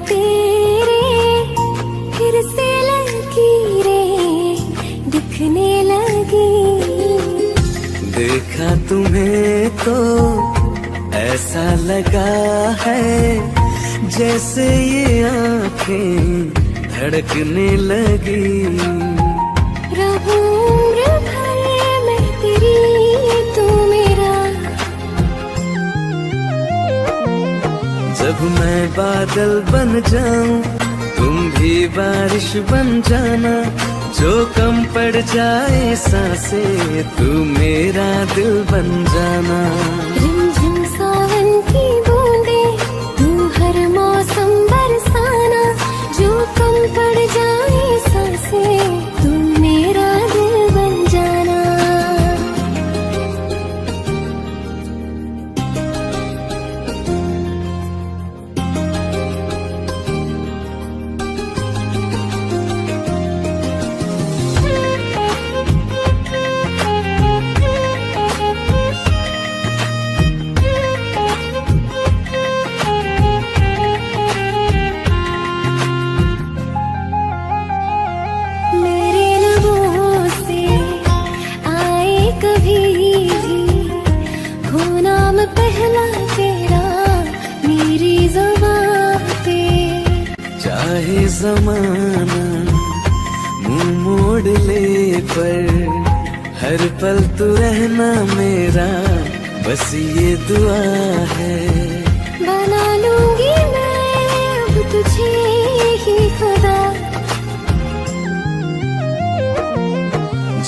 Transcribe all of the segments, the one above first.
तेरे फिर से लकीरें दिखने लगी। देखा तुम्हें तो ऐसा लगा है जैसे ये आंखें धड़कने लगी। रहूं उम्र भर मैं तेरी तू मेरा। जब मैं बादल बन जाऊं तुम भी बारिश बन जाना। जो कम पड़ जाए सांसें तू मेरा दिल बन जाना। रिमझिम सावन की बूंदे तू हर मौसम बरसाना। जो कम पड़ जाए सांसें तू मेरा दिल बन जाना। मेरे लबों से आए कभी भी हो नाम पहला तेरा मेरी ज़ुबान पे। चाहे जमाना मुंह मोड़ ले पर हर पल तू रहना मेरा बस ये दुआ है। बना लूंगी मैं अब तुझे ही खुदा।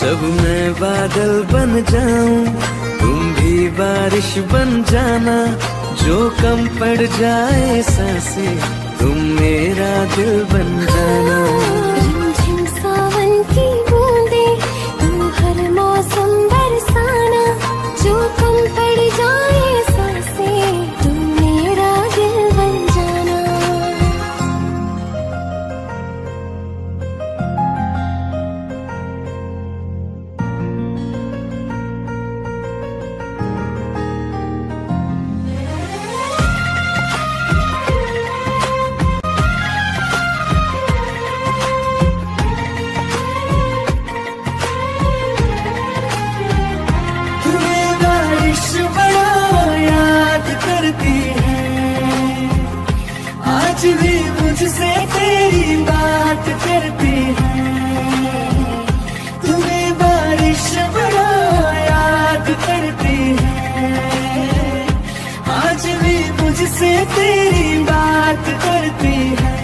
जब मैं बादल बन जाऊं तुम भी बारिश बन जाना। जो कम पड़ जाए सांसें तुम मेरा दिल बन जाना। रिमझिम सावन की बूंदे तू हर मौसम बरसाना। जो कम पड़ जाए सांसें तू मेरा दिल बन जाना। तुम्हें बारिश बड़ा याद करती है। आज भी मुझसे तेरी बात करती है। तुम्हें बारिश बड़ा याद करती है। आज भी मुझसे तेरी बात करती है।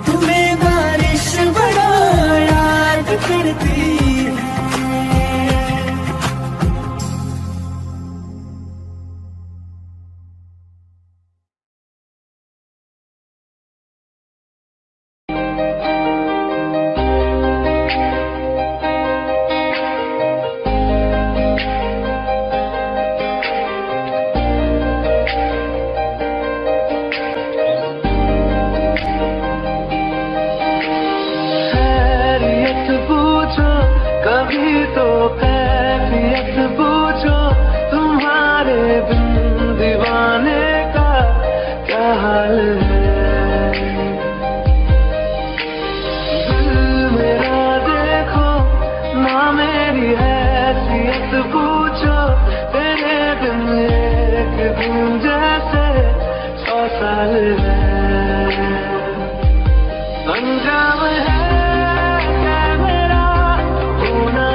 तुम्हें बारिश बड़ा याद करती है। खैरियत पूछो कभी तो कैफियत पूछो। तुम्हारे बिन दीवाने का क्या हाल है। दिल मेरा देखो ना मेरी हैसियत पूछो। तेरे बिन एक दिन जैसे 100 साल है। अंजाम है क्या मेरा होना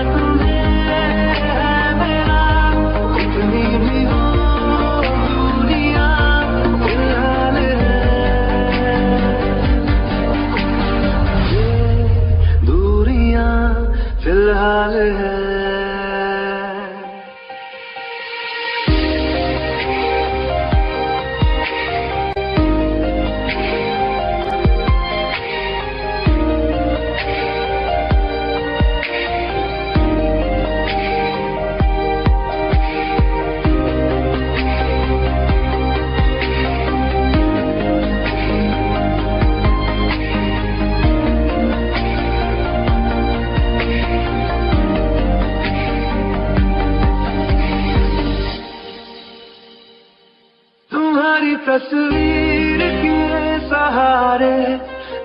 हारे,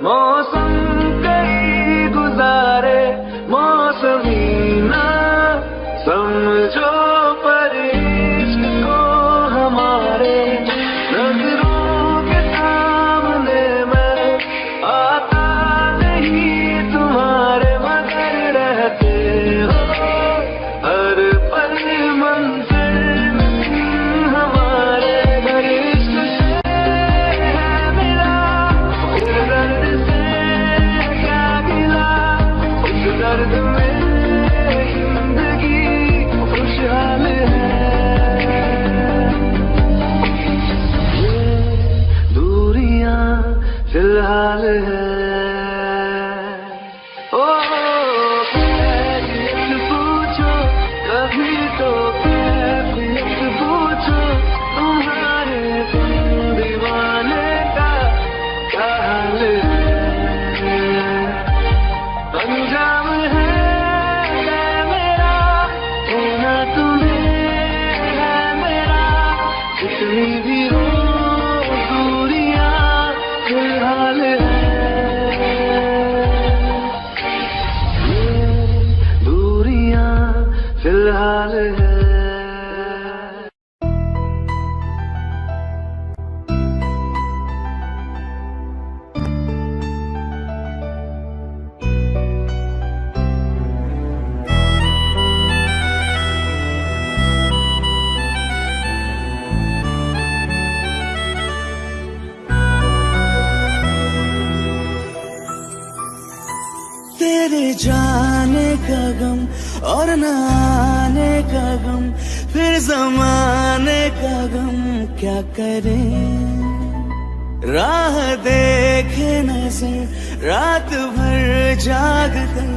मौसम कई गुजारे, मौसमी ना समझो पर इश्क को हमारे। नजरों के सामने मैं आता नहीं तुम्हारे, मगर रहते हो हर पल मंजिल हमारे। हर इश्क से है मिला, इस दर्द से क्या गिला, इस दर्द में जिंदगी खुशहाल है। ये दूरियां फिलहाल है। ओ कैफियत पूछो कभी तो, कैफियत पूछो तुम्हारे दीवाने का क्या हाल है। अंजाम है मेरा होना तुम्हें है मेरा, जितनी भी हो दूरियां फिलहाल है। ये दूरियां फिलहाल है। तेरे जाने का गम और न आने का गम, फिर जमाने का गम क्या करें। राह देखे नजर रात भर जाग कर,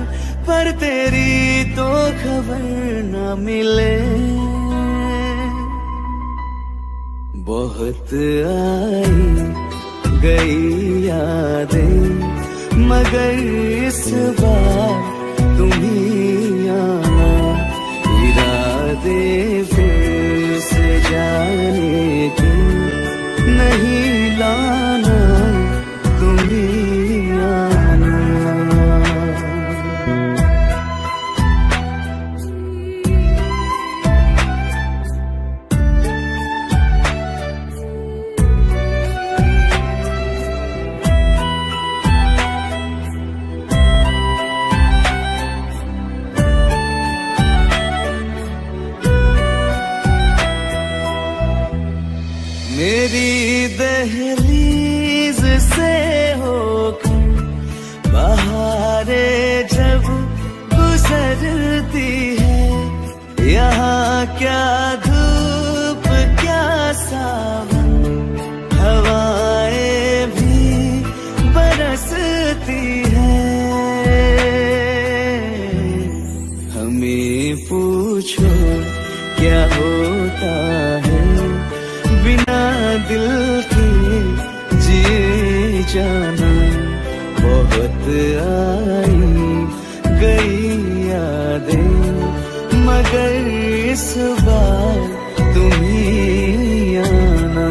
पर तेरी तो खबर न मिले। बहुत आई गई यादें, मगर इस बार तुम ही आना। इरादे फिर से जाने के नहीं लाना, तुम ही आना। मेरी दहलीज से होकर बहारें जब गुजरती है, यहाँ क्या धूप क्या सावन, हवाएं भी बरसती है। हमें पूछो क्या होता है बिना दिल के जिए जाना। बहुत आई गई यादें, मगर इस बार तुम ही आना।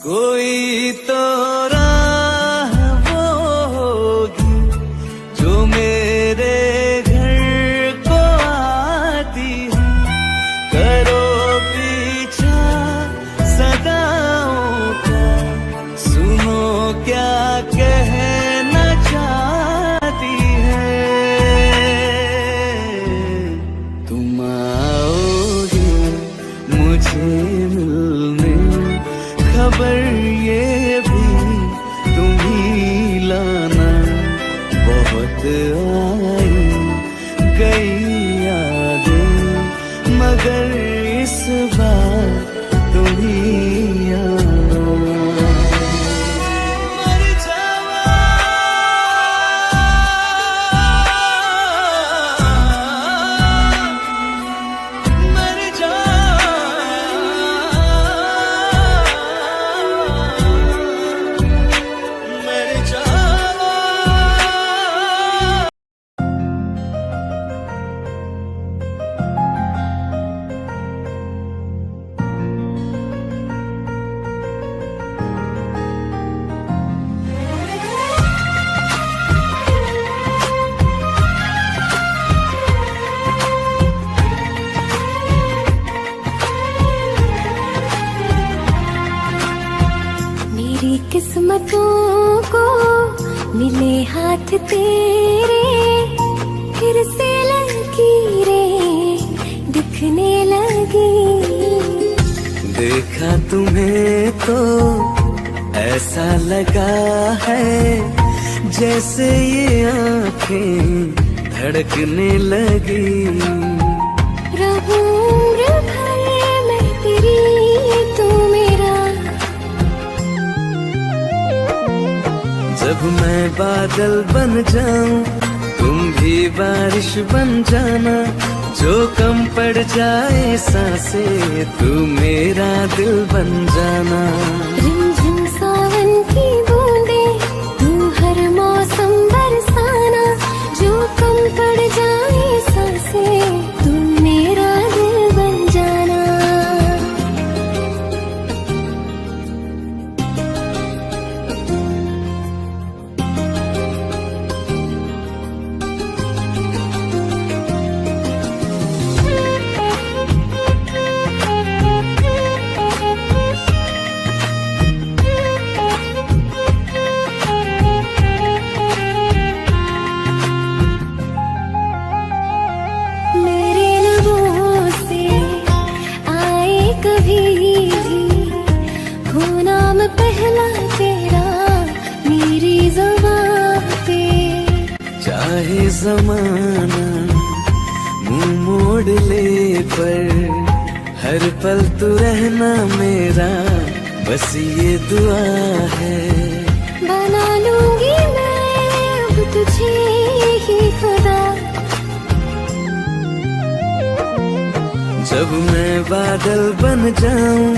कोई तो राह वो साथ तेरे फिर से लकीरें दिखने लगी। देखा तुम्हें तो ऐसा लगा है जैसे ये आंखें धड़कने लगी। रहूं उम्र भर मैं तेरी तू मेरा। जब मैं बादल बन जाऊं तुम भी बारिश बन जाना। जो कम पड़ जाए सांसें तू मेरा दिल बन जाना। रिमझिम सावन की बूंदें तू हर मौसम बरसाना। जो कम पड़ जाए सांसें तू मेरा दिल बन जाना। मेरे लबों से आए कभी भी हो नाम पहला तेरा मेरी ज़ुबान पे। चाहे जमाना मुंह मोड़ ले पर हर पल तू रहना मेरा बस ये दुआ है। बना लूंगी मैं अब तुझे ही खुदा। जब मैं बादल बन जाऊं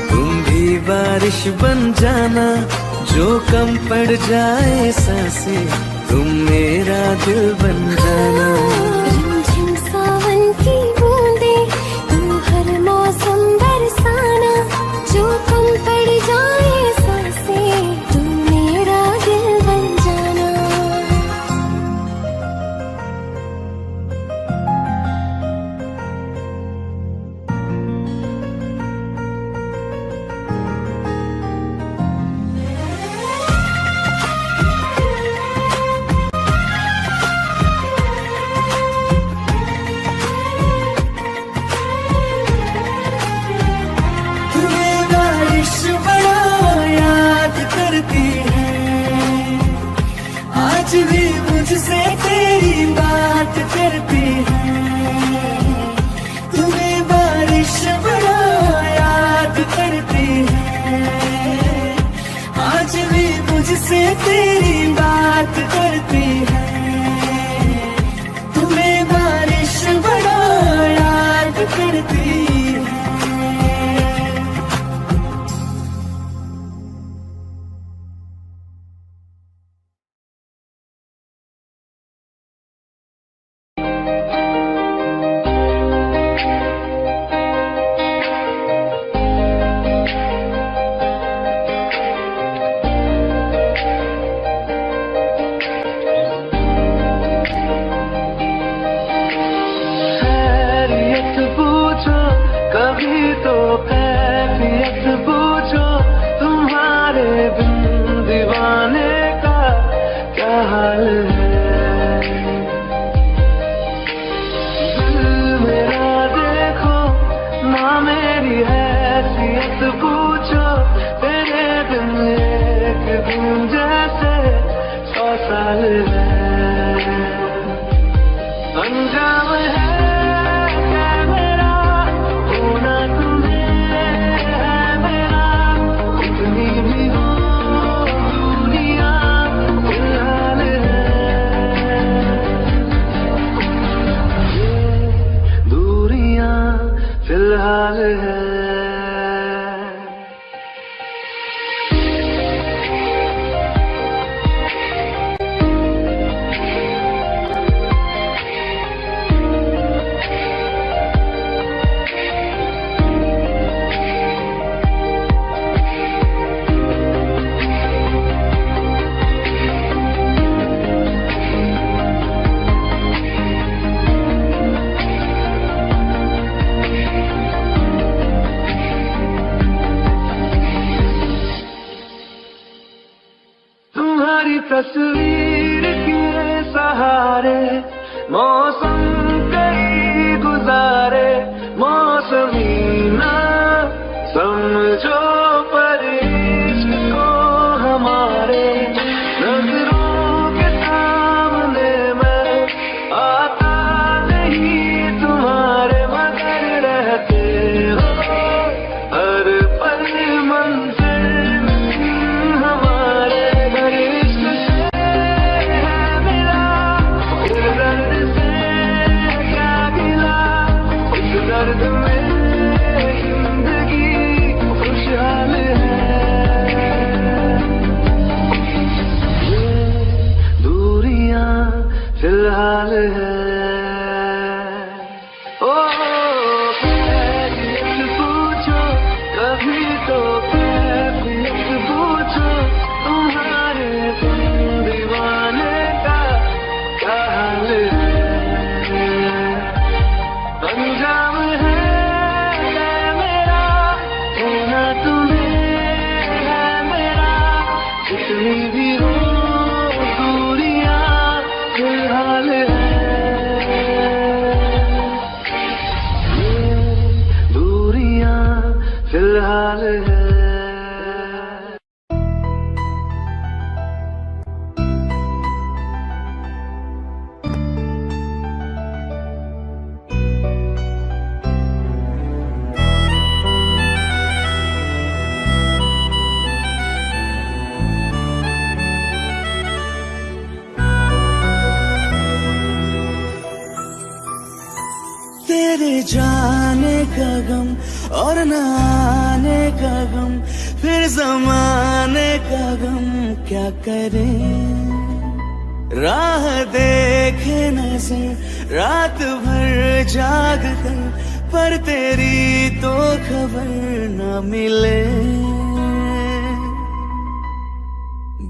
तुम भी बारिश बन जाना। जो कम पड़ जाए सांसें तुम मेरा दिल बन जाना। रिमझिम सावन की बूंदें तू हर मौसम बरसाना। जो कम पड़ जाए सांसें तू मेरा दिल बन जाना। तुम्हें बारिश बड़ा याद करती है। आज भी मुझसे तेरी बात करती है। तुम्हें बारिश बड़ा याद करती है। आज भी मुझसे तेरी बात करती है। तुम्हें बारिश बड़ा याद करती है। खैरियत पूछो कभी तो कैफियत पूछो। तुम्हारे बिन दीवाने का क्या हाल है। दिल मेरा देखो ना मेरी हैसियत पूछो। तेरे बिन एक दिन जैसे 100 साल है। अंजाम है क्या मेरा होना तुम्हें है मेरा। कितनी भी हो दुनिया फिलहाल है। ये दूरियां फिलहाल है। तस्वीर की हारे, मौसम कई गुजारे, मौसमी ना समझो पर इश्क को हमारे। नजरों के सामने मैं आता नहीं तुम्हारे, मगर रहते हो हर पल मंजिल हमारे। घर इश्क से है मिला, इस दर्द से क्या गिला, इस दर्द में जिंदगी खुशहाल है। ये दूरियां फिलहाल है। ओ कैफियत पूछो कभी तो, कैफियत पूछो तुम्हारे तुम दीवाने का क्या हाल है। अंजाम है मेरा होना तुम्हें है मेरा, कितनी भी हो दूरियां फिलहाल है। ये दूरियां फिलहाल है। तेरे जाने का गम और न आने का गम, फिर जमाने का गम क्या करें। राह देखे नजर रात भर जाग कर, पर तेरी तो खबर न मिले।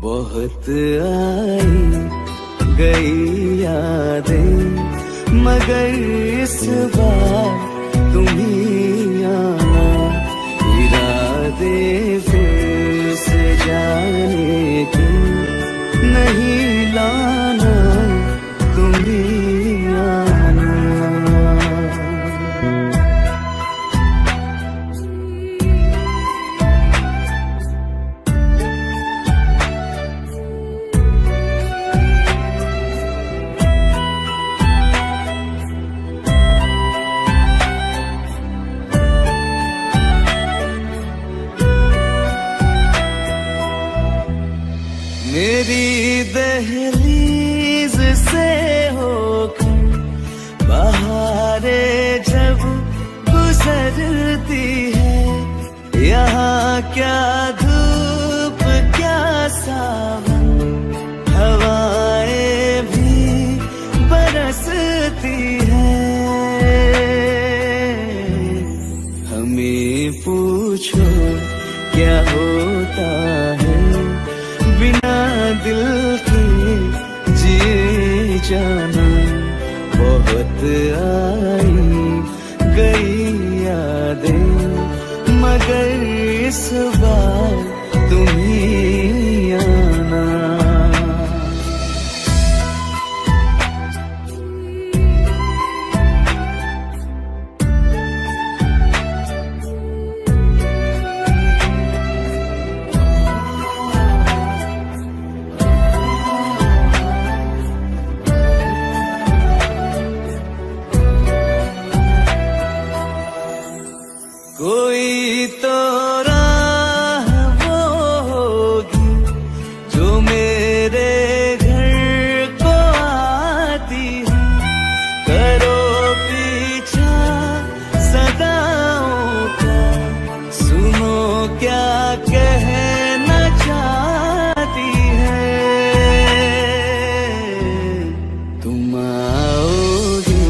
बहुत आई गई यादें, मगर इस बार तुम ही आना। इरादे फिर से जाने के नहीं लाना, तुम ही आना। मेरी दहलीज से होकर बहारें जब गुजरती है, यहाँ क्या धूप क्या सावन, हवाएं भी बरसती है। हमें पूछो क्या होता है बिना दिल के जिए जाना। बहुत आई गई यादें, मगर इस बार तुम ही आना। कोई तो राह वो होगी जो मेरे घर को आती है। करो पीछा सदाओं का, सुनो क्या कहना चाहती है। तुम आओगे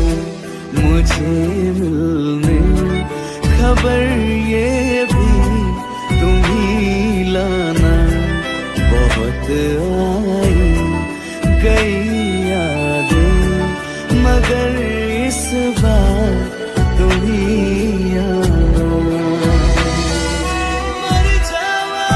मुझे मिलने, खबर ये भी तुम ही लाना। बहुत आई गई यादें, मगर इस बार तुम ही आना। मर जावा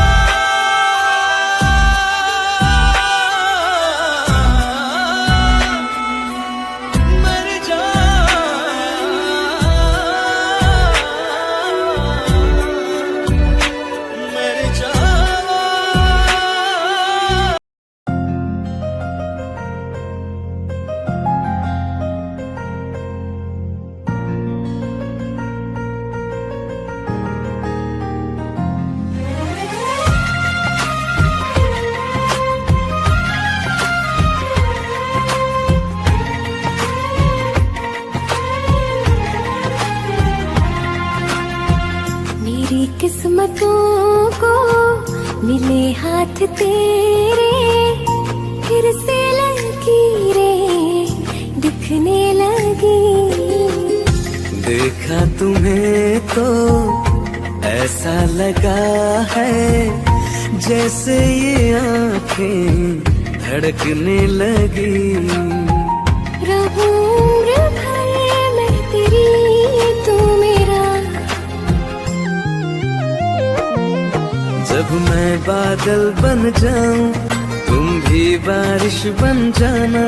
किस्मतों को मिले हाथ तेरे, फिर से लकीरें दिखने लगी। देखा तुम्हें तो ऐसा लगा है जैसे ये आंखें धड़कने लगी। रहूं उम्र भर मैं तेरी, तू मेरा। जब मैं बादल बन जाऊं तुम भी बारिश बन जाना,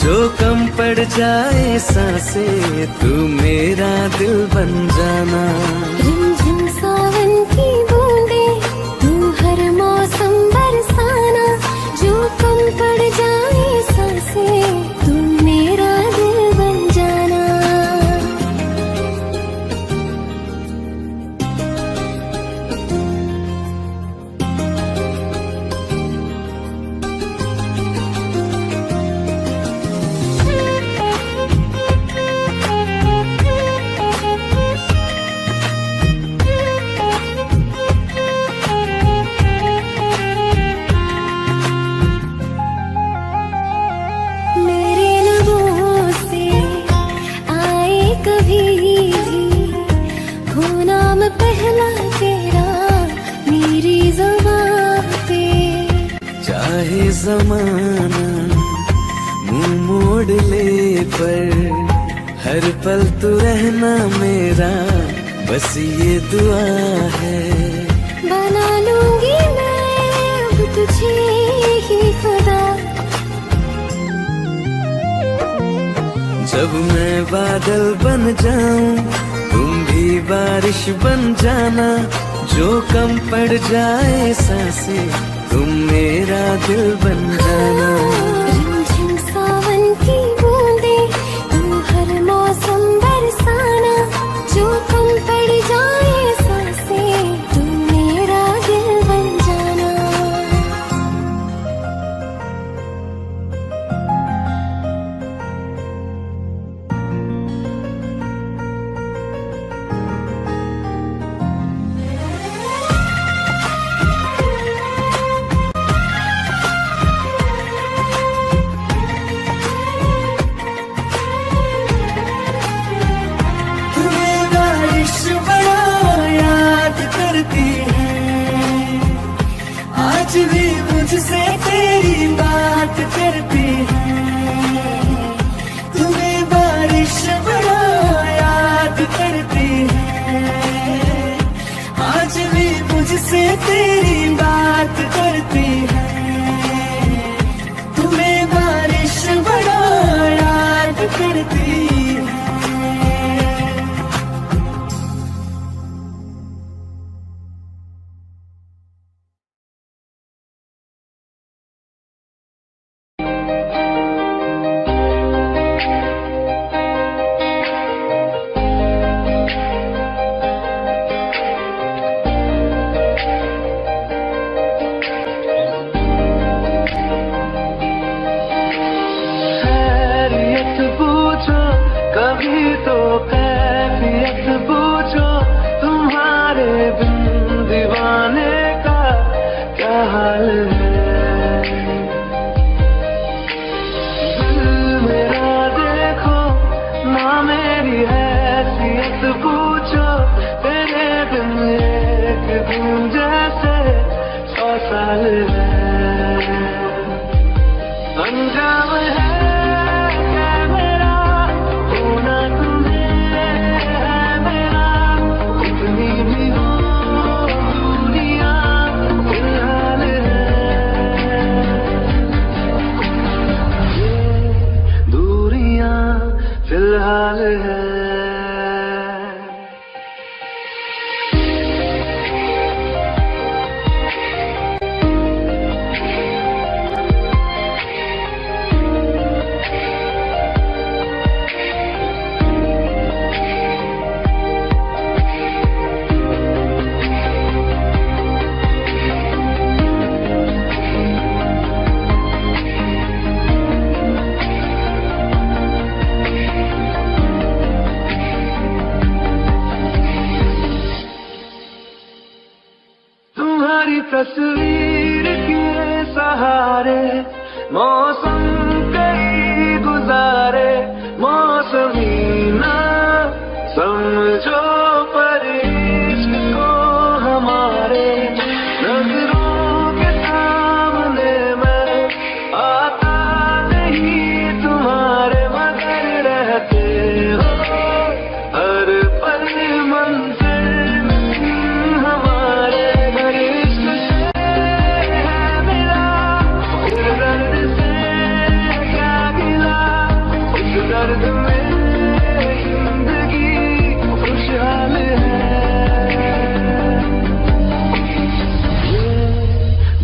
जो कम पड़ जाए सांसें तू मेरा दिल बन जाना। रिमझिम सावन की बूंदे तू हर मौसम बरसाना, जो कम पड़ जाए सांसें तू मेरा दिल बन जाना। मेरे लबों से आए कभी भी हो नाम पहला तेरा मेरी ज़ुबां पे। चाहे जमाना मुंह मोड़ ले पर हर पल तू रहना मेरा, बस ये दुआ है। बना लूंगी मैं अब तुझे ही खुदा। जब मैं बादल बन जाऊं तुम भी बारिश बन जाना, जो कम पड़ जाए सांसें तुम मेरा दिल बन जाना। रिमझिम सावन की बूंदे तू हर मौसम बरसाना, जो कम पड़ जाए सांसें तू मेरा दिल बन जाना। तुम्हें बारिश बड़ा याद करती है, आज भी मुझसे तेरी बात करती है। तुम्हें बारिश बड़ा याद करती है, आज भी मुझसे तेरी बात करती है। तुम्हें बारिश बड़ा याद करती है। तस्वीर के सहारे मौसम कई गुजारे, मौसमी ना समझो पर इश्क को हमारे, नजरों के सामने मैं आता नहीं तुम्हारे, मगर रहते हो हर पल मंजिल हमारे, हर इश्क से है मिला इस दर्द से क्या गिला, इस दर्द में जिंदगी खुशहाल है। ये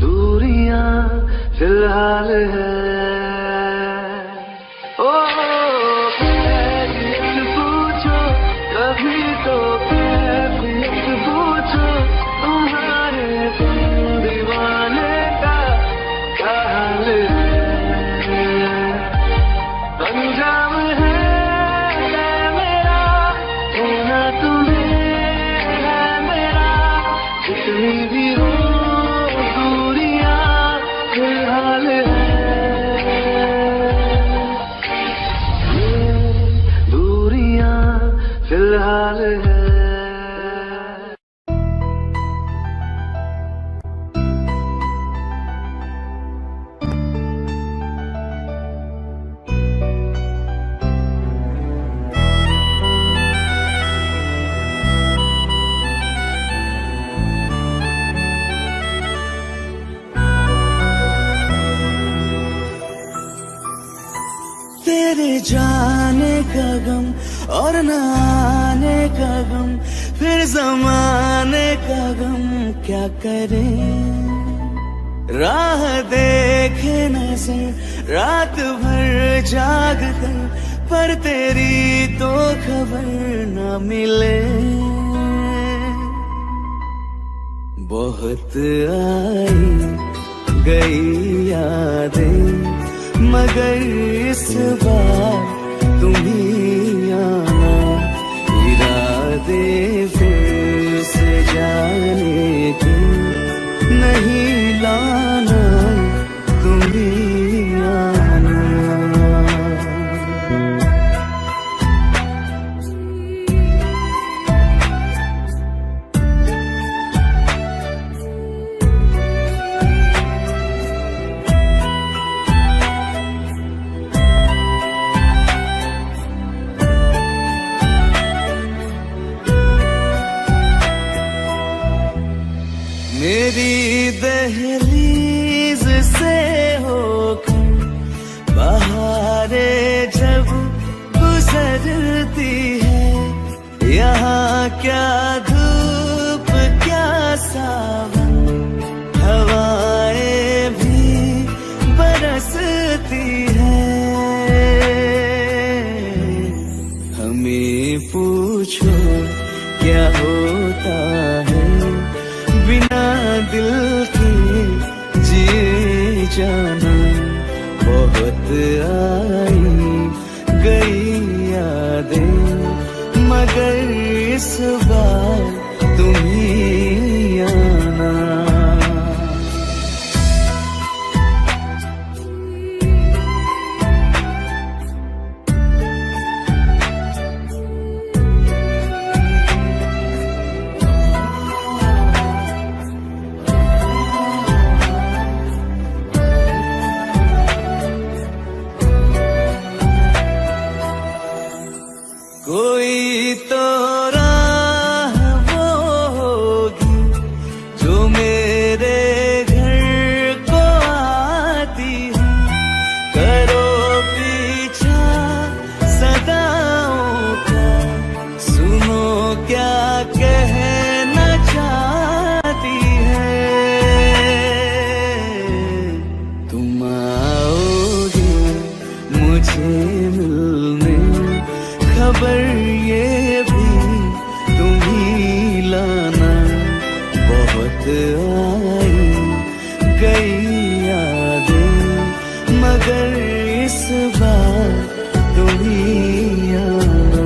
दूरियां फिलहाल है। ओ कैफियत पूछो कभी तो कैफियत पूछो, तुम्हारे दीवाने का क्या हाल है। अंजाम है मेरा होना तुम्हें है मेरा, जितनी भी हो दूरियां फिलहाल है। ये दूरियां फिलहाल है। तेरे जाने का गम और न आने का गम, फिर जमाने का गम क्या करे। राह देखे नजर रात भर जाग कर, पर तेरी तो खबर न मिले। बहुत आई गई यादें, मगर इस बार तुम ही आना, इरादे फिर से जाने के नहीं लाना, तुम ही आना। मेरी दहलीज से होकर बहारें जब गुजरती है, यहाँ क्या धूप क्या सावन, हवाएं भी बरसती है। हमें पूछो क्या होता है बिना दिल के जिए जाना। बहुत आई गई यादें, मगर इस बार तुम ही आना। कोई तो राह वो होगी जो मेरे घर को आती है, करो पीछा सदाओं का, सुनो क्या कहना चाहती है। तुम आओगे मुझे मिलने, खबर ये भी तुम ही लाना। बहुत आई गई यादें, मगर इस बार तुम ही आना।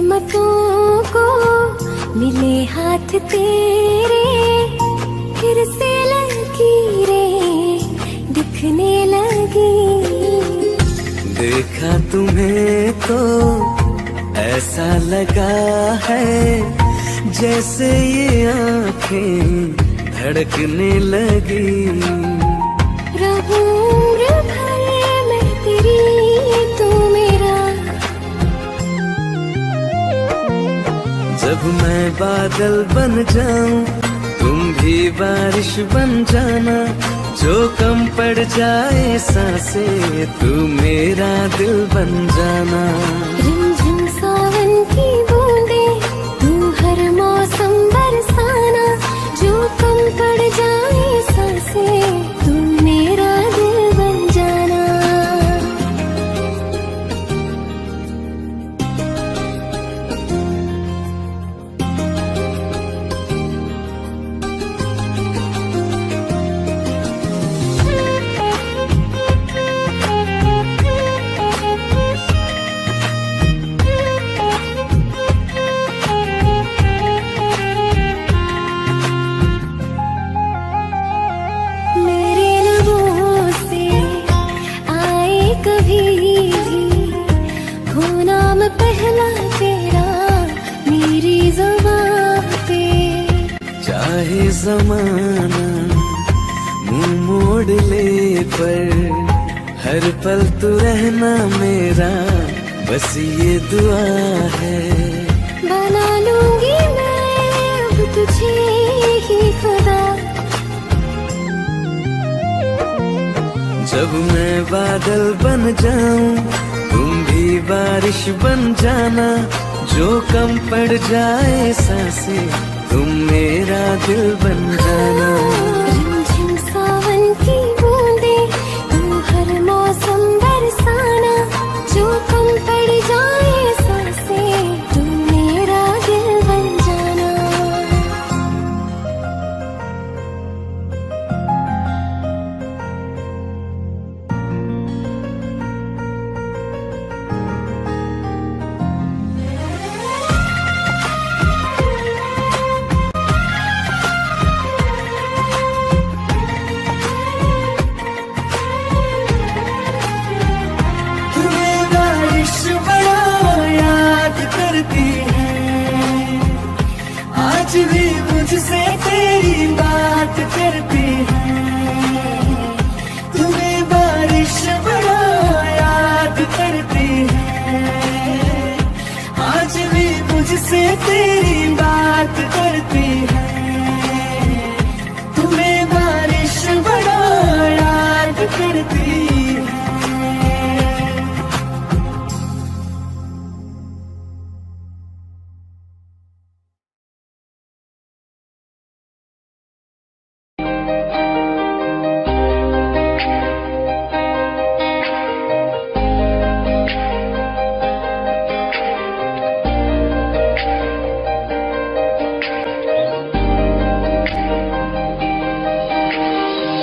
किस्मतों को मिले हाथ तेरे, फिर से लकीरें दिखने लगी। देखा तुम्हें तो ऐसा लगा है जैसे ये आंखें धड़कने लगी। रहूं उम्र भर मैं तेरी, तू मेरा। जब मैं बादल बन जाऊं तुम भी बारिश बन जाना, जो कम पड़ जाए सांसें तू मेरा दिल बन जाना। रिमझिम सावन की बूंदें तू हर मौसम बरसाना, जो कम पड़ जाए सांसें तू मेरा दिल बन जाना। मेरे लबों से आए कभी भी हो नाम पहला तेरा मेरी ज़ुबान पे। चाहे जमाना मुंह मोड़ ले पर हर पल तू रहना मेरा, बस ये दुआ है। बना लूंगी मैं अब तुझे ही खुदा। जब मैं बादल बन जाऊं तुम भी बारिश बन जाना, जो कम पड़ जाए सांसें तुम मेरा दिल बन जाना। रिमझिम सावन की बूंदें तू हर मौसम बरसाना, जो कम पड़ जाए सांसें तू मेरा दिल बन जाना। तुम्हें बारिश बड़ा याद करती है, आज भी मुझसे तेरी बात करती है। तुम्हें बारिश बड़ा याद करती है, आज भी मुझसे तेरी बात करती है। तुम्हें बारिश बड़ा याद करती है।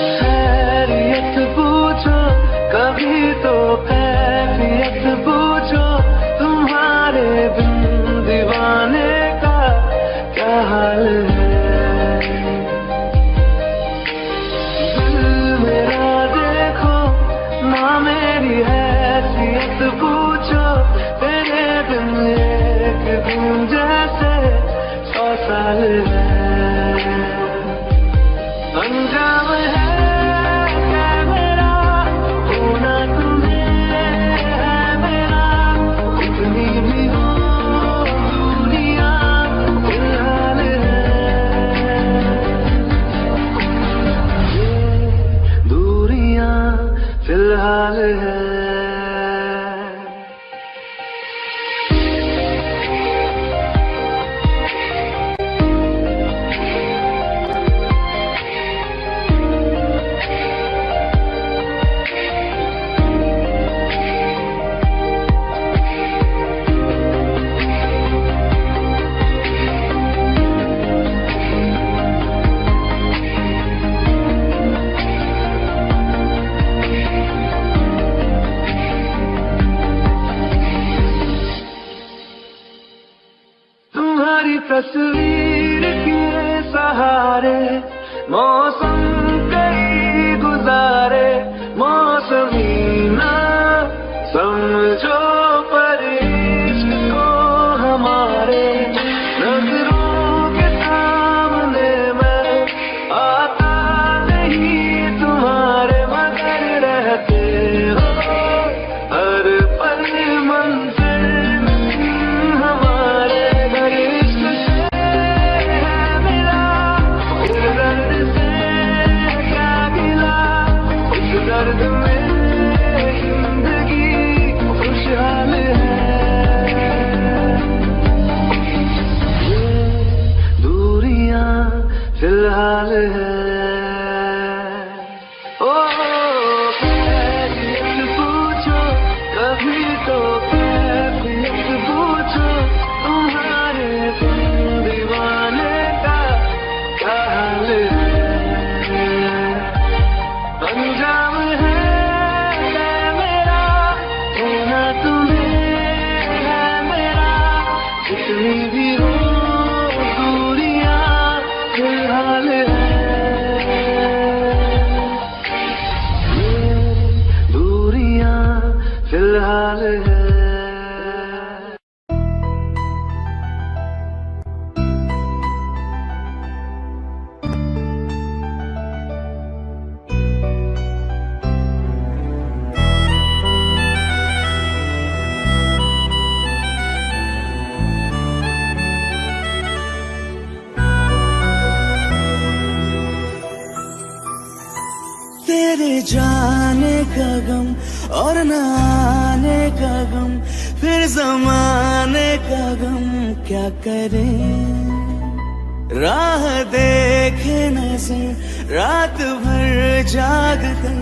खैरियत पूछो कभी तो कैफियत पूछो, तुम्हारे बिन दीवाने का क्या हाल है। दिल मेरा देखो ना मेरी हैसियत पूछो, तेरे बिन एक दिन जैसे 100 साल है। अंजाम है क्या मेरा होना तुम्हें है मेरा, कितनी भी हो दुनिया फिलहाल है। तुम्हारी तस्वीर के सहारे मौसम कई गुजारे, मौसमी ना समझो पर इश्क को हमारे, नजरों के सामने मैं आता नहीं तुम्हारे, मगर रहते हो हर पल मंजिल हमारे, घर इश्क से है मिला, उस दर्द से क्या गिला, उस दर्द में जिंदगी खुशहाल है। ये दूरियां फिलहाल है। ओ कैफियत पूछो कभी तो, कैफियत पूछो तुम्हारे दीवाने का क्या हाल है। अंजाम है मेरा होना तुम्हें है मेरा, जितनी भी हो दूरियां फिलहाल है। ये दूरियां फिलहाल है। तेरे जाने का गम और न आने का गम, फिर जमाने का गम क्या करें। राह देखे नजर रात भर जाग कर,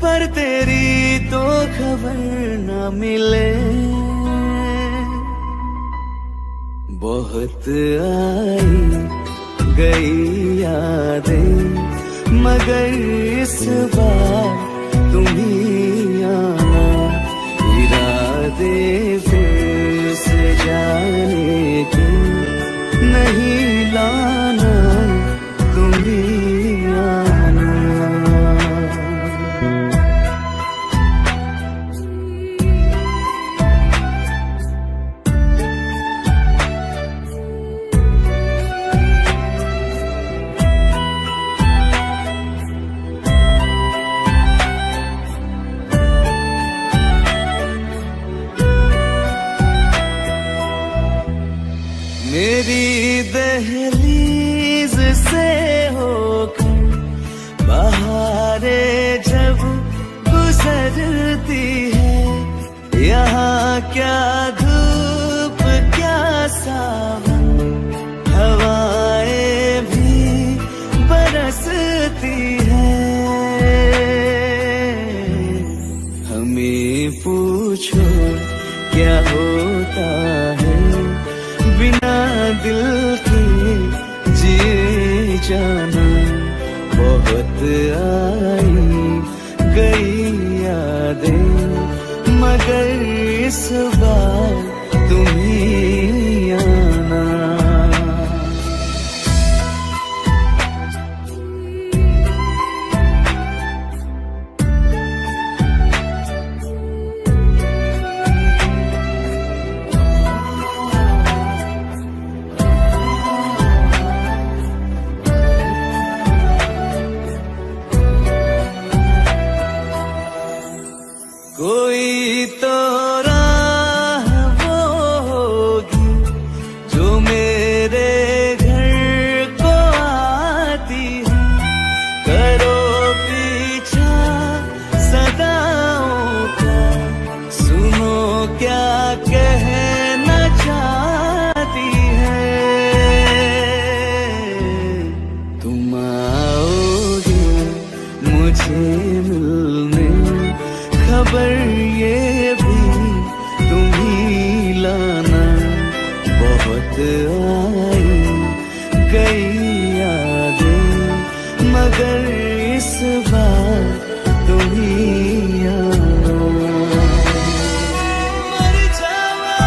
पर तेरी तो खबर न मिले। बहुत आई गई यादें, मगर इस बार तुम ही आना, इरादे फिर से जाने के नहीं लाना, तुम ही आना। मेरी दहलीज से होकर बहारें जब गुजरती है, यहाँ क्या धूप क्या सावन, हवाएं भी बरसती है। हमें पूछो क्या होता है बिना दिल के जिए जाना। बहुत आई गई यादें, मगर इस बार तुम ही आना। कोई तो राह वो होगी जो मेरे घर को आती है, करो पीछा सदाओं का, सुनो क्या कहना चाहती है। तुम आओगे मुझे मिलने, खबर ये भी तुम ही लाना। बहुत आई गई यादें, मगर इस बार तुम ही आना। मर जावा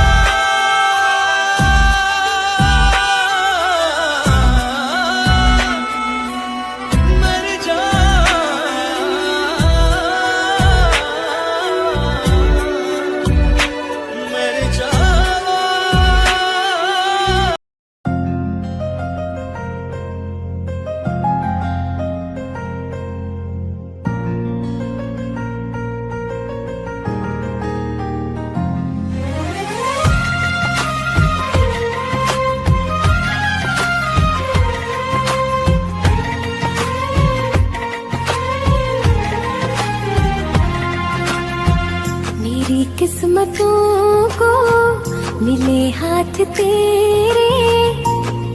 हाथ तेरे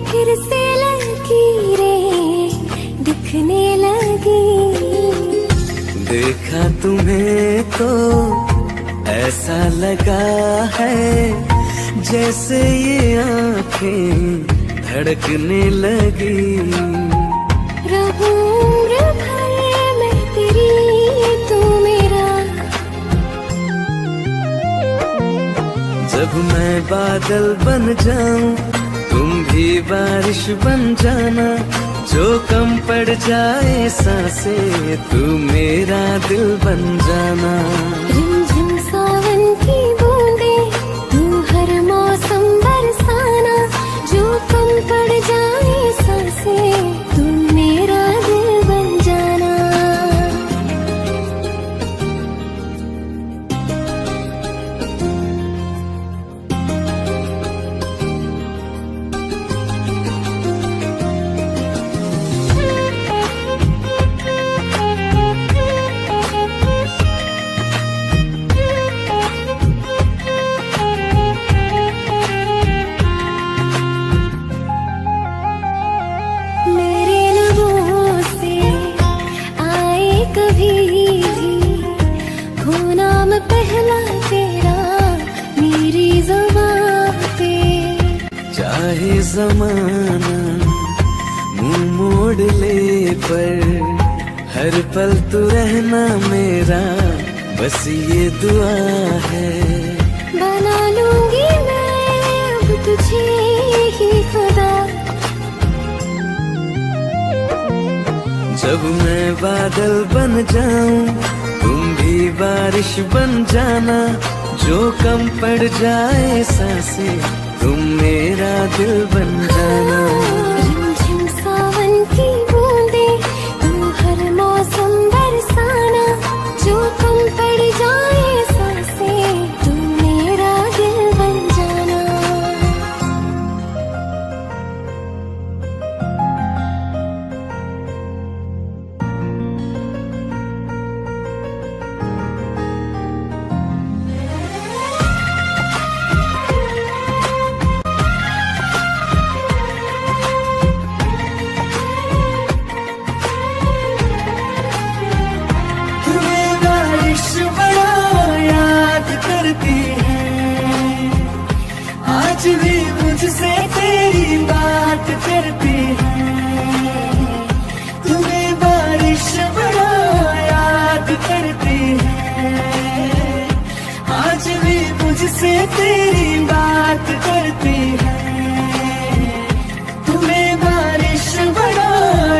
फिर से लकीरें दिखने लगी। देखा तुम्हें तो ऐसा लगा है जैसे ये आंखें धड़कने लगी। रहूं उम्र भर मैं तेरी तू मेरा। जब मैं बादल बन जाऊं तुम भी बारिश बन जाना, जो कम पड़ जाए सांसें तू मेरा दिल बन जाना। रिमझिम सावन की बूंदे तू हर मौसम बरसाना, जो कम पड़ जाए सांसें तू मेरा दिल बन जाना। मेरे लबों से आए कभी भी हो नाम पहला तेरा मेरी ज़ुबान पे। चाहे जमाना मुंह मोड़ ले पर हर पल तू रहना मेरा, बस ये दुआ है। बना लूंगी मैं अब तुझे ही खुदा। जब मैं बादल बन जाऊं तुम भी बारिश बन जाना, जो कम पड़ जाए सांसें तुम मेरा दिल बन जाना। रिमझिम सावन की बूंदे तू हर मौसम बरसाना, जो कम पड़ जाए सांसें तू मेरा दिल बन जाना। तुम्हें बारिश बड़ा याद करती है, आज भी मुझसे तेरी बात करती है। तुम्हें बारिश बड़ा याद करती है, आज भी मुझसे तेरी बात करती है। तुम्हें बारिश बड़ा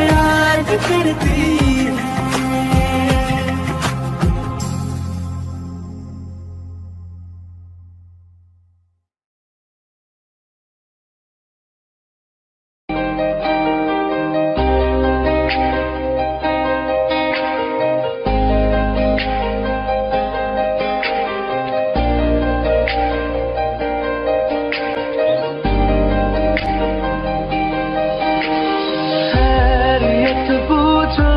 याद करती है। खैरियत पूछो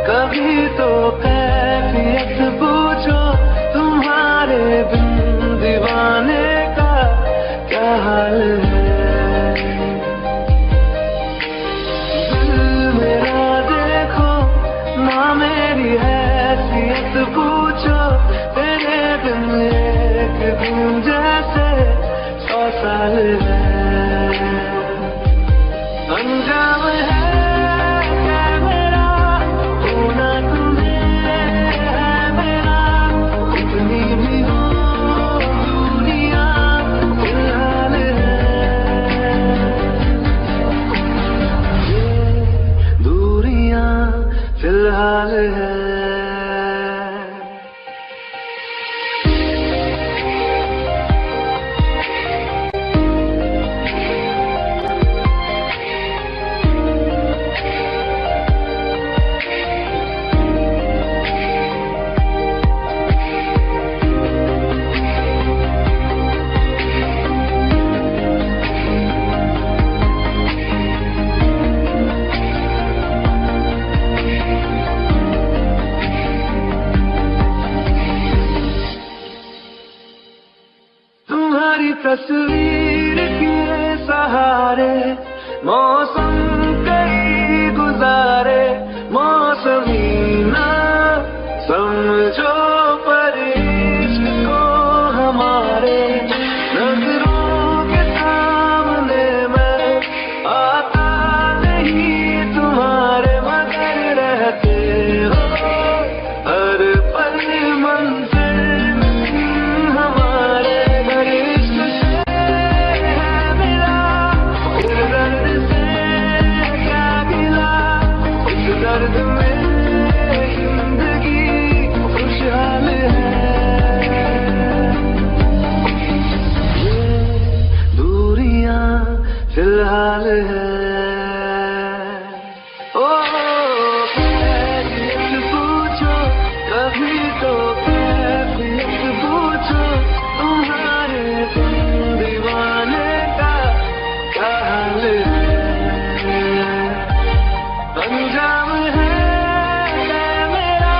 कभी तो कैफियत पूछो, तुम्हारे बिन दीवाने का क्या हाल है। दिल मेरा देखो ना मेरी हैसियत पूछो, तेरे बिन एक दिन जैसे 100 साल है। अंजाम है क्या मेरा होना तुम्हें है मेरा, कितनी भी हो दुनिया फिलहाल है। मौसम कई गुजारे मौसमी ना समझो पर इश्क को हमारे नजरों के सामने मैं आता नहीं तुम्हारे मगर रहते हो हर पल मंजिल हमारे घर इश्क से है मिला इस दर्द से क्या गिला इस दर्द में जिंदगी खुशहाल है ये दूरियां फिलहाल है ओ कैफियत पूछो कभी तो कैफियत पूछो तुम्हारे दीवाने का क्या हाल है अंजाम है मेरा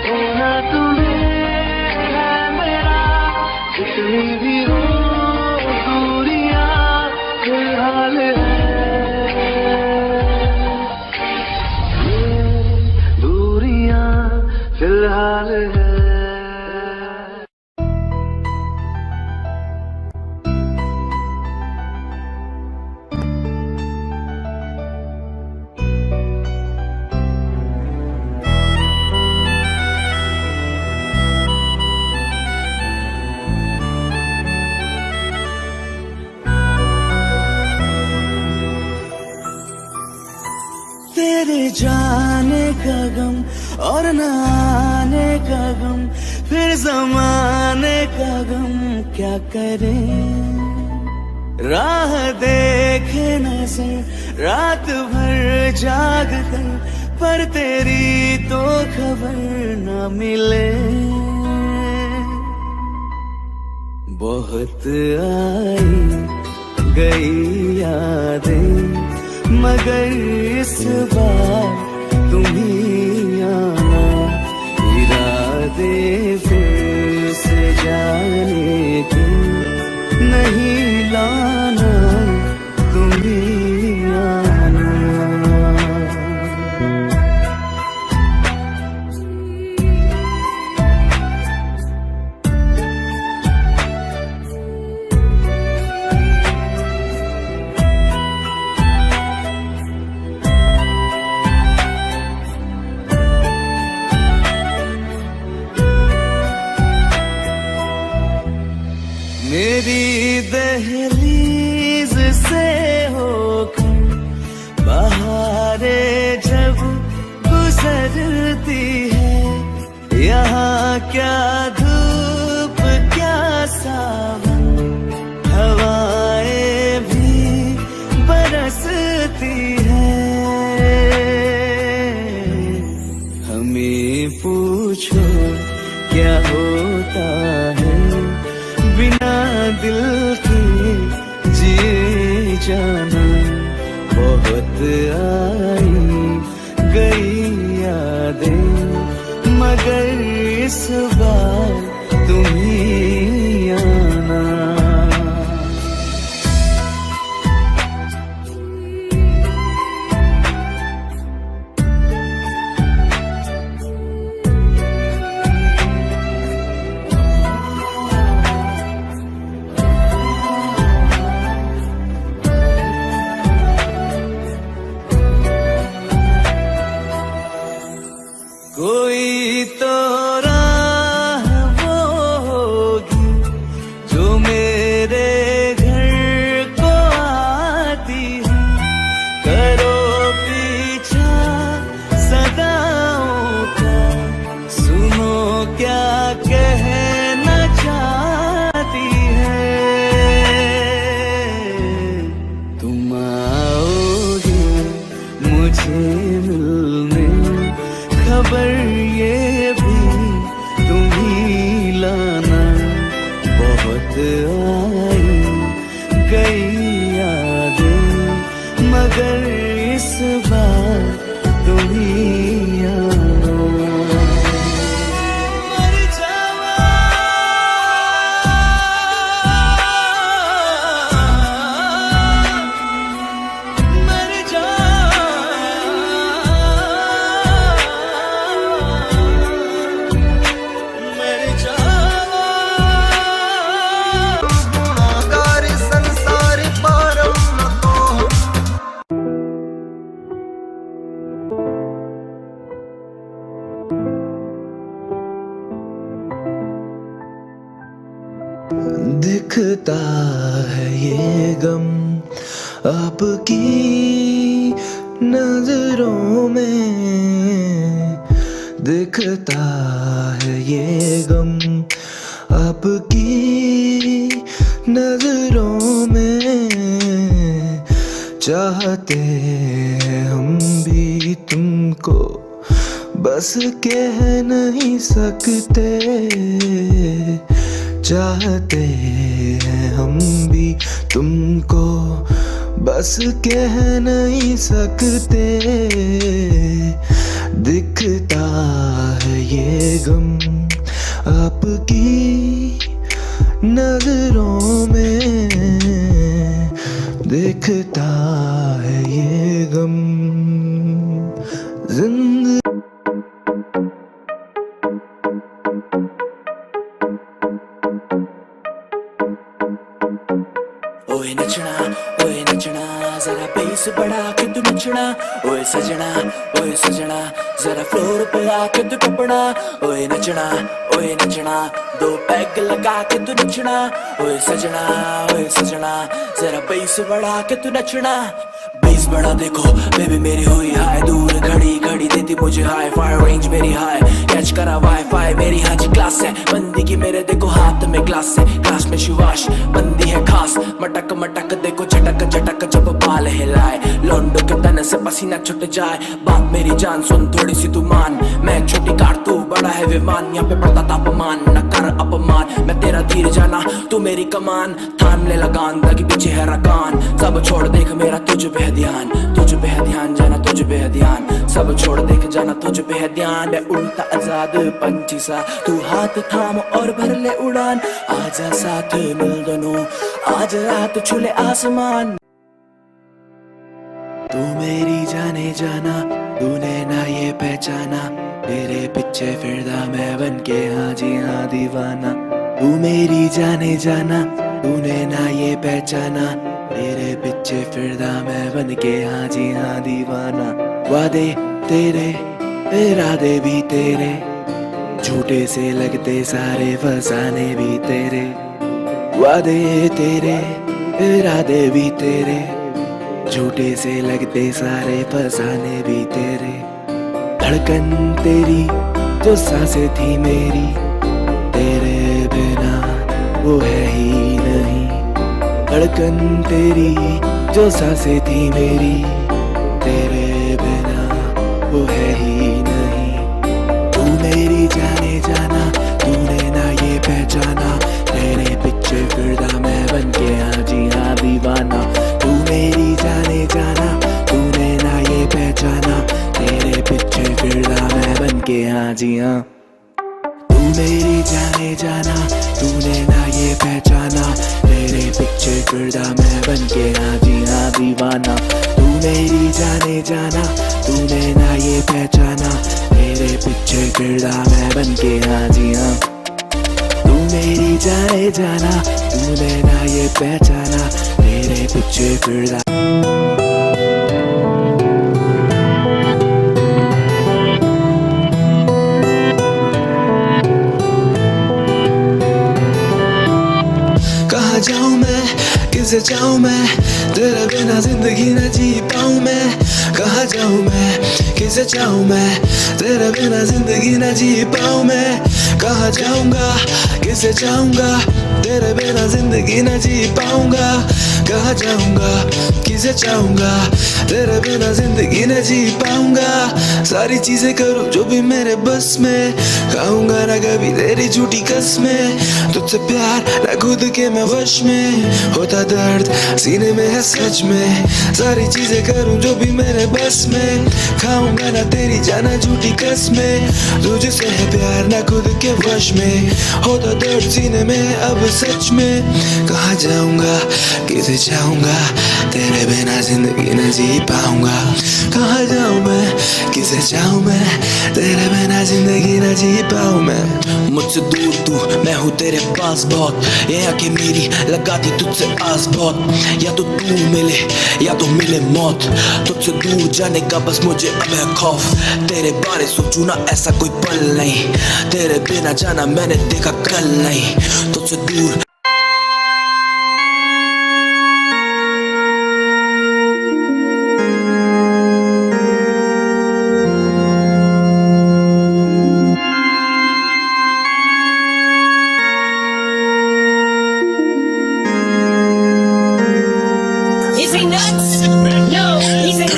होना तुम्हें है मेरा जितनी भी हो दूरियां फिलहाल है ये दूरियां फिलहाल है तेरे जाने का गम और न आने का गम फिर जमाने का गम क्या करे राह देखे नजर रात भर जाग कर पर तेरी तो खबर न मिले बहुत आई गई यादें मगर इस बार तुम ही आना इरादे फिर से जाने के नहीं लाना तुम ही आना मेरी दहलीज से होकर बहारें जब गुजरती है यहाँ क्या धूप क्या सावन हवाएं भी बरसती है हमें पूछो क्या होता है बिना दिल के जिए जाना बहुत आई गई यादें मगर इस बार तुम ही आना कोई तो राह दिखता है ये गम आपकी नजरों में, दिखता है ये गम आपकी नजरों में। चाहते हैं हम भी तुमको, बस कह नहीं सकते। चाहते हैं हम भी तुमको, बस कह नहीं सकते। दिखता है ये गम आपकी नजरों में, दिखता है ये गम जिंदगी। ओए नचना जरा बेस बढ़ा के तू नचना। ओए सजना जरा फ्लोर पे आके तू टपना। ओए नचना दो पैग लगा के तू नचना। ओए सजना जरा बेस बढ़ा के तू नचना। बेस बढ़ा देखो बेबी मेरी हुई हाय, दूर खड़ी खड़ी देती मुझे हाई। फायर रेंज मेरी हाई, कैच करा वाईफाई मेरी हाजी क्लास है। बंदी की मेरे देखो हाथ में ग्लास है, क्लास में शिवाश बंदी है खास। मटक मटक देखो झटक झटक जब बाल हिलाए, लौंडो के तन से पसीना छुट जाए। बात मेरी जान सुन थोड़ी सी तू मान, मैं छोटी कार तू बड़ा है विमान। यहाँ पे पड़ता तापमान न कर अपमान, मैं तेरा तीर जाना तू मेरी कमान। थाम ले लगान दागी पीछे है रकान, सब छोड़ देख मेरा तुझ पे है ध्यान। तुझ पे है ध्यान जाना तुझ पे है ध्यान, सब छोड़ देख जाना तुझ पे है ध्यान। मैं उड़ता आजाद पंछी सा, तू हाथ थाम और भर ले उड़ान। आजा साथ मिल दोनों, आज रात छुले आसमान। तू मेरी जाने जाना, तूने ना ये पहचाना। तेरे पीछे फिरदा मैं बन के हाँ जी हाँ दीवाना। तू मेरी जाने जाना, तूने ना ये पहचाना। तेरे पीछे फिरदा मैं बन के हाँ जी हाँ दीवाना। वादे तेरे इरादे भी तेरे, झूठे से लगते सारे फसाने भी तेरे। वादे तेरे इरादे भी तेरे, झूठे से लगते सारे फसाने भी तेरे। धड़कन तेरी जो सांसें थी मेरी, तेरे बिना वो है ही नहीं। धड़कन तेरी जो सांसें थी मेरी, तेरे बिना वो है ही नहीं। तू मेरी जाने जाना, तूने ना ये पहचाना। तेरे पीछे फिरदा मैं बन के हाँ जी हाँ दीवाना। तू मेरी जाने जाना, तूने ना ये पहचाना। तेरे पीछे फिरदा मैं बन के हाँ जी हाँ। तू मेरी जाने जाना, तूने ना ये पहचाना। तेरे पीछे फिरदा मैं बन के हाँ जी हाँ दीवाना। तू मेरी जाने जाना, तूने ना ये पहचाना। तेरे पीछे फिरदा मैं बन के हाँ जी हाँ। तू मेरी जाने जाना, तूने ना ये पहचाना। तेरे पीछे फिरदा। कहाँ जाऊँ मैं, किसे जाऊँ मैं, तेरे बिना जिंदगी न जी पाऊँ मैं। कहाँ जाऊँ मैं, किसे जाऊँ मैं, तेरे बिना जिंदगी न जी पाऊँ मैं। कहाँ जाऊँगा, किसे जाऊँगा, तेरे बिना जिंदगी न जी पाऊँगा। कहाँ जाऊँगा, किसे चाहूँगा, तेरे बिना जिंदगी न जी पाऊँगा। सारी चीजें करूँ जो भी मेरे बस में, खाऊंगा ना कभी तेरी झूठी कसमें। तुझसे प्यार ना खुद के मैं वश में, होता दर्द सीने में है सच में। सारी चीजें करूँ जो भी मेरे बस में, खाऊंगा ना तेरी जाना झूठी कसमें। तुझसे है प्यार ना खुद के वश में, होता दर्द सीने में अब सच में। कहाँ जाऊँगा, किसे चाहूँगा, तेरे बिना जिंदगी न जी पाऊँगा। कहाँ जाऊँ मैं, किसे चाहूँ मैं, तेरे बिना जिंदगी न जी पाऊँ मैं। मुझसे दूर तू, मैं हूँ तेरे पास बहुत, ये आंखें मेरी लगाती तुझसे आस बहुत। या तो तू मिले या तो मिले मौत, तुझसे दूर जाने का बस मुझे अब है खौफ। तेरे बारे सोचूं ना ऐसा कोई पल नहीं, तेरे बिना जाना मैंने देखा कल नहीं। तुझसे दूर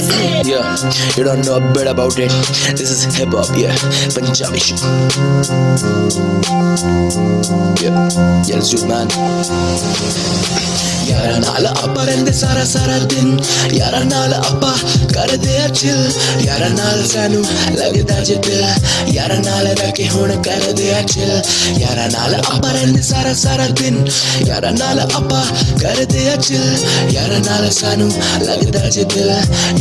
Yeah, you don't know a bit about it. This is hip hop, yeah, Punjabi shit. Yeah, let's do it, man. यारा नाल आपा रहंदे सारा सारा दिन, यारा नाल आपा करदे आ चिल, यारा नाल सानू लगदा जे दिल, यारा नाल रह के हुण करदे आ चिल, यारा नाल आपा रहंदे सारा सारा दिन, यारा नाल आपा करदे आ चिल, यारा नाल सानू लगदा जे दिल,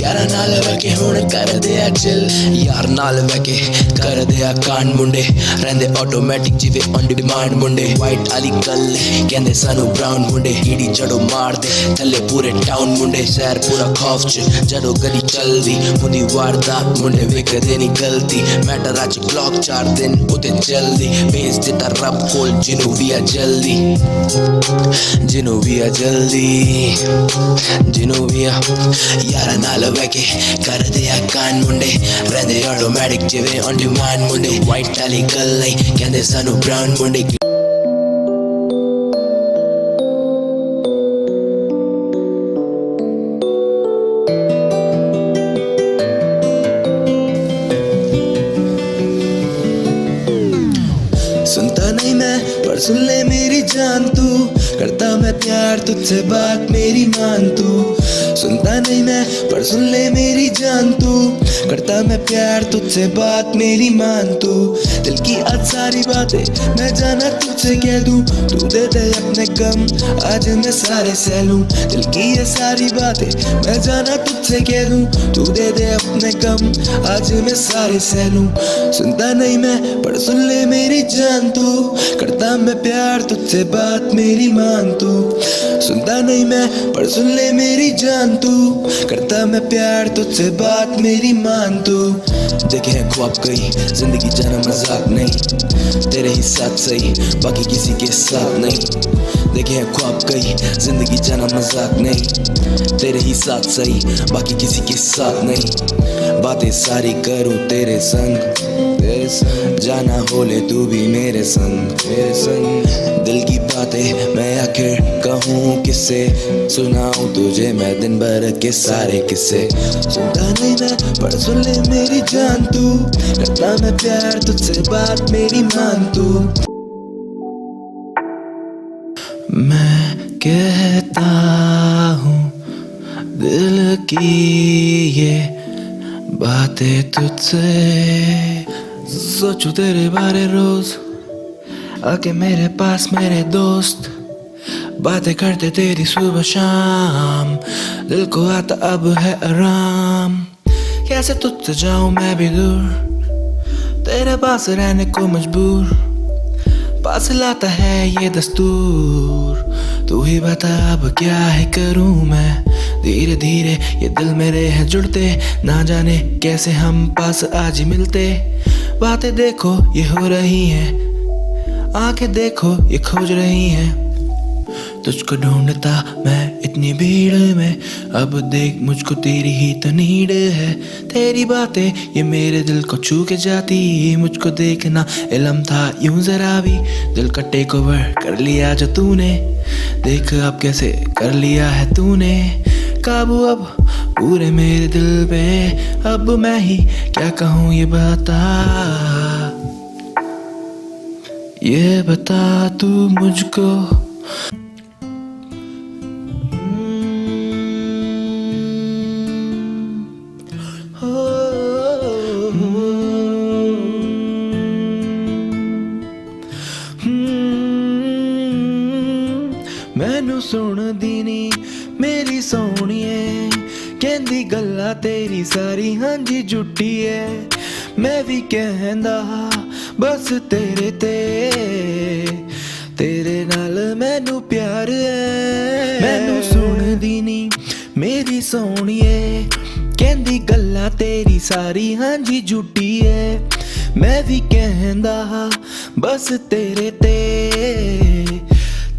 यारा नाल रह के हुण करदे आ चिल, यार नाल रह के करदे आ कांड मुंडे, रहंदे ऑटोमैटिक जिवे ऑन डिमांड मुंडे, वाइट आली गल कहंदे सानू ब्राउन मुंडे, कीड़ी जड़ो मार दे थले पूरे टाउन मुंडे, शहर पूरा खौफ च जड़ो गली चलदी, मुंडी वारदात मुंडे वेखदे नी गलती, मैटर अज ब्लॉक 4 दिन उते जल्दी, भेज दिता रब कोल जिनू भी आ जल्दी, जिनू भी आ जल्दी, जिनू भी आ, यारा नाल वैके कर दे आ कान मुंडे, रहंदे ऑटोमैटिक जिवे ऑन डिमांड मुंडे, वाइट आली गल नहीं कहंदे सानू ब्राउन मुंडे। सुनता नहीं मैं पर सुन ले मेरी जान तू, करता मैं प्यार तुझसे बात मेरी मान तू, सुनता नहीं मैं पर सुन ले मेरी जान तू, करता मैं प्यार तुझसे बात मेरी मान तू, दिल की आज सारी बातें मैं जाना तुझसे कह दूं, तू दे दे अपने गम आज मैं सारे सह लूं, दिल की ये सारी बातें मैं जाना तुझसे कह दूं, तू दे दे अपने गम आज मैं सारे सह लूं, सुनता नहीं मैं पर सुन ले मेरी जान तू, करता मैं प्यार तुझसे बात मेरी मान तू, सुनता नहीं मैं पर सुन ले मेरी जान तू, करता मैं प्यार तुझसे बात मेरी मान तू, देखे हैं ख्वाब कई जिंदगी जाना मजाक नहीं, तेरे ही साथ सही बाकी किसी के साथ नहीं, देखे हैं ख्वाब कई जिंदगी जाना मजाक नहीं, तेरे ही साथ सही बाकी किसी के साथ नहीं, बातें सारी करूं तेरे संग, जाना हो ले तू भी मेरे संग, दिल की बातें मैं आखिर कहूँ किससे, सुनाऊं तुझे मैं दिन भर के सारे किस्से, सुनता नहीं मैं पर सुन ले मेरी जान तू, करता मैं प्यार तुझसे बात मेरी मान तू, मैं कहता हूँ दिल की ये बातें तुझसे, सोचूं तेरे बारे रोज आके मेरे पास मेरे दोस्त, बातें करते तेरी सुबह शाम, दिल को आता अब है आराम, कैसे तुझसे जाऊं मैं भी दूर, तेरे पास रहने को मजबूर, पास लाता है ये दस्तूर, तू ही बता अब क्या है करूं मैं, धीरे धीरे ये दिल मेरे हैं जुड़ते, ना जाने कैसे हम पास आज ही मिलते, बातें देखो ये हो रही हैं, आंखें देखो ये खोज रही हैं, तुझको ढूंढता मैं इतनी भीड़ में, अब देख मुझको तेरी ही तो नीड है, तेरी बातें ये मेरे दिल को छू के जाती, मुझको देखना इल्म था यूं जरा भी, दिल का टेक ओवर कर लिया जो तूने, देख अब कैसे कर लिया है तूने काबू अब पूरे मेरे दिल पे, अब मैं ही क्या कहूँ ये बता तू मुझको, मैनू सुनदी नी मेरी सोहणीए, कहंदी गल्लां तेरी सारी हांजी झूठी है, मैं भी कहंदा बस तेरे ते, तेरे नाल मैनू प्यार है, मैनू सुनदी नी मेरी सोहणीए, कहंदी गल्लां तेरी सारी हांजी झूठी है, मैं भी कहंदा बस तेरे ते,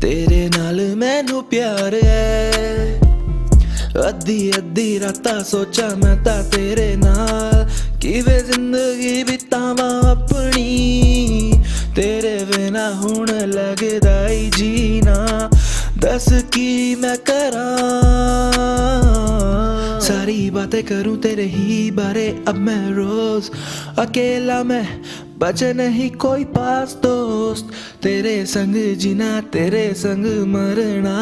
तेरे नाल मैनू प्यार है, अद्धी अद्धी रातां सोचा मैं तां तेरे नाल, किवें जिंदगी बितावां अपनी, तेरे बिना हुण लगदा ही जीना, दस की मैं करां, सारी बातें करूं तेरे ही बारे। अब मैं रोज अकेला, मैं बचे नहीं कोई पास दोस्त। तेरे संग जीना, तेरे संग मरना,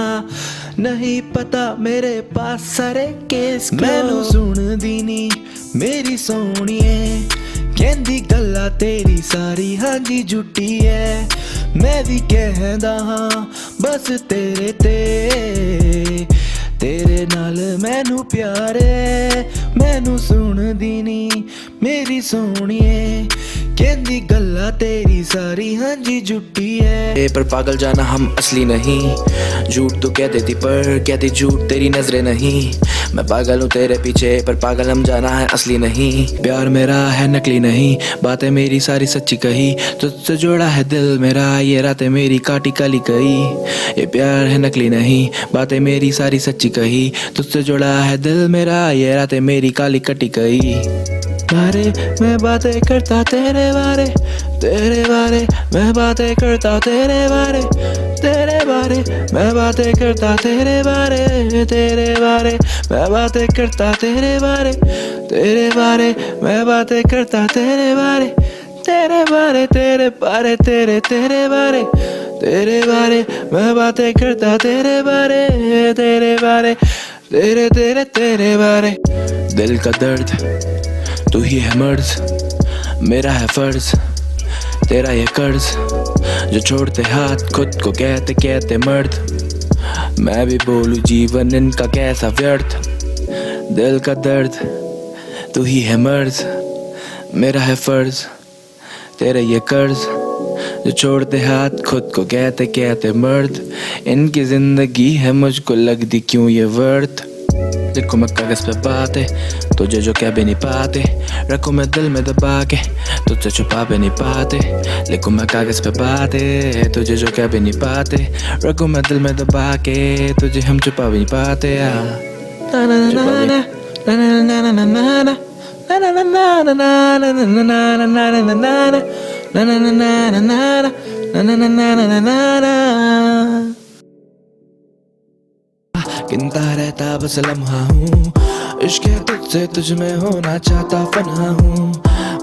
नहीं पता मेरे पास सारे केस। मैनू सुन दीनी मेरी सोहणिए, कहंदी गल्ला तेरी सारी हाँ जी झूठी है। मैं भी कहंदा हाँ बस तेरे तेरे नाल मैनू प्यार है। मैनू सुन दीनी मेरी सोहणिए, कहंदी गल्ला तेरी सारी हाँ जी झूठी है। पर पागल जाना हम असली नहीं, झूठ तो कह देती पर कहती झूठ तेरी नजरें नहीं। मैं पागल हूँ तेरे पीछे पर पागल हम जाना है असली नहीं। प्यार मेरा है नकली नहीं, बातें मेरी सारी सच्ची कही। तुझसे जोड़ा है दिल मेरा, ये रातें मेरी काटी काली कही। ये प्यार है नकली नहीं, बातें मेरी सारी सच्ची कही। तुझसे जोड़ा है दिल मेरा, ये रातें मेरी काली कटी कही। बारे मैं बातें करता तेरे बारे, तेरे बारे मैं बातें करता तेरे बारे, तेरे बारे मैं बातें करता तेरे बारे, तेरे बारे मैं बातें करता तेरे बारे, तेरे बारे मैं बातें करता तेरे बारे, तेरे बारे तेरे बारे तेरे तेरे बारे, तेरे बारे मैं बातें करता तेरे बारे, तेरे बारे तेरे तेरे तेरे बारे। दिल का दर्द तू ही है मर्ज, मेरा है फर्ज तेरा ये कर्ज। जो छोड़ते हाथ खुद को कहते कहते मर्द, मैं भी बोलूं जीवन इनका कैसा व्यर्थ। दिल का दर्द तू ही है मर्ज, मेरा है फर्ज तेरा ये कर्ज। जो छोड़ते हाथ खुद को कहते कहते मर्द, इनकी जिंदगी है मुझको लगती क्यों ये वर्थ। लिखूं मैं कागज पे बातें तुझे जो कह भी नहीं पाते, रखूं मैं दिल में दबा के तुझसे छुपा भी नहीं पाते। लिखूं मैं कागज पे बातें तुझे जो कह भी नहीं पाते, रखूं मैं दिल में दबा के तुझे हम छुपा भी नहीं पाते। गिनता रहता बस लम्हा हूँ, इश्क है तुझसे तुझ में होना चाहता फना हूँ।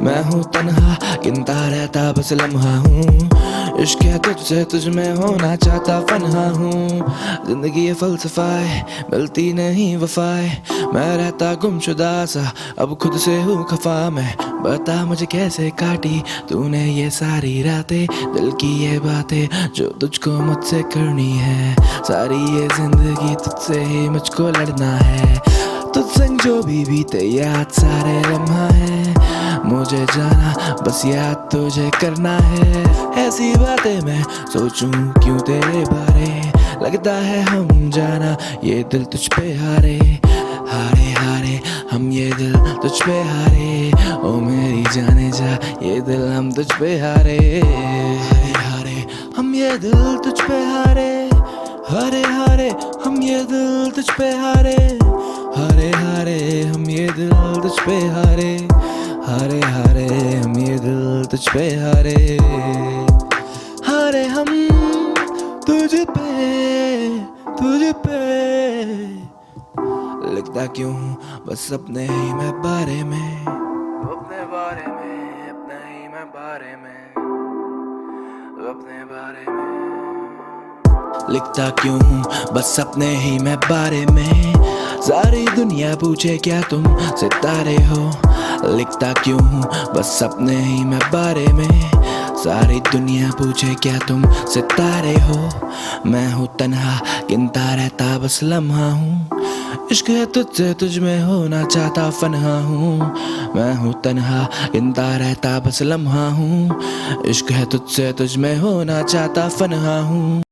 मैं हूँ तन्हा गिनता रहता बस लम्हा हूँ, इश्क है तुझसे तुझ में होना चाहता फना हूँ। जिंदगी ये फलसफा है मिलती नहीं वफाए, मैं रहता गुमशुदा सा अब खुद से हूँ खफा। मैं बता मुझे कैसे काटी तूने ये सारी रातें, दिल की ये बातें जो तुझको मुझसे करनी है। सारी ये जिंदगी तुझसे ही मुझको लड़ना है, तुझ संग जो भी बीते याद सारे लम्हा है। मुझे जाना बस याद तुझे करना है, ऐसी बातें मैं सोचूं क्यों तेरे बारे। लगता है हम जाना ये दिल तुझ पे हारे, हारे हारे हम ये दिल तुझ पे हारे। ओ मेरी जाने जा ये दिल हम तुझ पे हारे, हारे हारे हम ये दिल तुझ पे हारे, हारे हारे हम ये दिल तुझ पे हारे, हारे हारे हम ये दिल तुझ पे हारे, हारे हारे हम ये दिल तुझ पे हारे, हारे हम तुझ पे लिखता क्यों हूँ बस अपने ही मैं बारे में, अपने बारे में अपने ही मैं बारे में, अपने बारे में लिखता क्यों हूँ बस अपने ही मैं बारे में। सारी दुनिया पूछे क्या तुम सितारे हो, लिखता क्यों हूँ बस अपने ही मैं बारे में। सारी दुनिया पूछे क्या तुम सितारे हो, मैं हूँ तन्हा गिनता रहता बस लम्हा हूँ। इश्क है तुझसे तुझ में होना चाहता फनहा हूँ, मैं हूँ तन्हा गिनता रहता बस लम्हा हूँ। इश्क है तुझसे तुझ में होना चाहता फनहा हूँ।